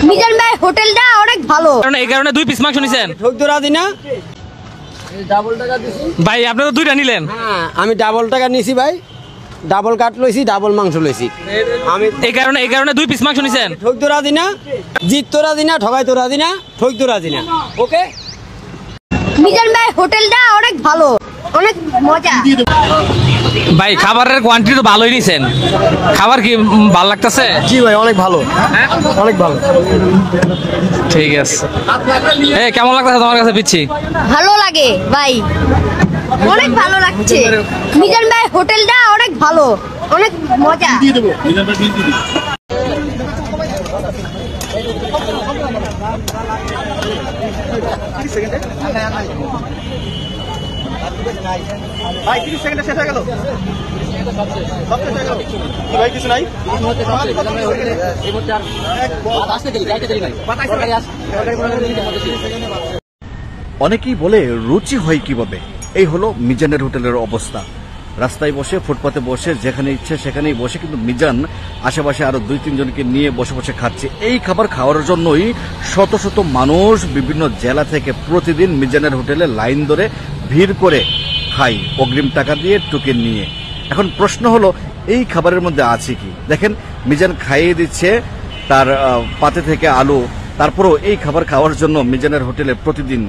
মিজান ভাই হোটেলটা অনেক ভালো। এই কারণে 2 পিস মাংস নিছেন? ঠকদরা দিনা ডাবল টাকা দিছি ভাই আপনি তো 2টা নিলেন। হ্যাঁ আমি ডাবল টাকা নিছি ভাই, ডাবল কাট লইছি, ডাবল মাংস লইছি আমি। এই কারণে 2 পিস মাংস নিছেন? ঠকদরা দিনা, জিত তোরা দিনা, ঠগাই তোরা দিনা, ঠকদরা দিনা। ওকে মিজান ভাই হোটেলটা অনেক ভালো, অনেক মজা। ভাই খাবারের কোয়ান্টিটি তো ভালোই নিছেন, খাবার কি ভালো লাগতেছে? জি ভাই অনেক ভালো, অনেক ভালো। ঠিক আছে। কেমন লাগতেছে তোমার কাছে পিচ্ছি? ভালো লাগে ভাই, অনেক ভালো লাগছে। মিজান ভাই হোটেলটা অনেক ভালো, অনেক মজা। ভাই 30 সেকেন্ডে শেষ হয়ে গেল, সব শেষ হয়ে গেল কি ভাই? কিছু নাই। অনেকেই বলে রুচি হয় কিভাবে, এই হলো মিজানের হোটেলের অবস্থা। রাস্তায় বসে, ফুটপাতে বসে, যেখানে ইচ্ছে সেখানেই বসে, কিন্তু মিজান আশেপাশে আরো 2-3 জনকে নিয়ে বসে বসে খাচ্ছে। এই খাবার খাওয়ার জন্যই শত শত মানুষ বিভিন্ন জেলা থেকে প্রতিদিন মিজানের হোটেলে লাইন ধরে ভিড় করে খাই, অগ্রিম টাকা দিয়ে, টোকেন নিয়ে। এখন প্রশ্ন হলো এই খাবারের মধ্যে আছে কি? দেখেন মিজান খাইয়ে দিচ্ছে তার পাতে থেকে আলু, তারপরেও এই খাবার খাওয়ার জন্য মিজানের হোটেলে প্রতিদিন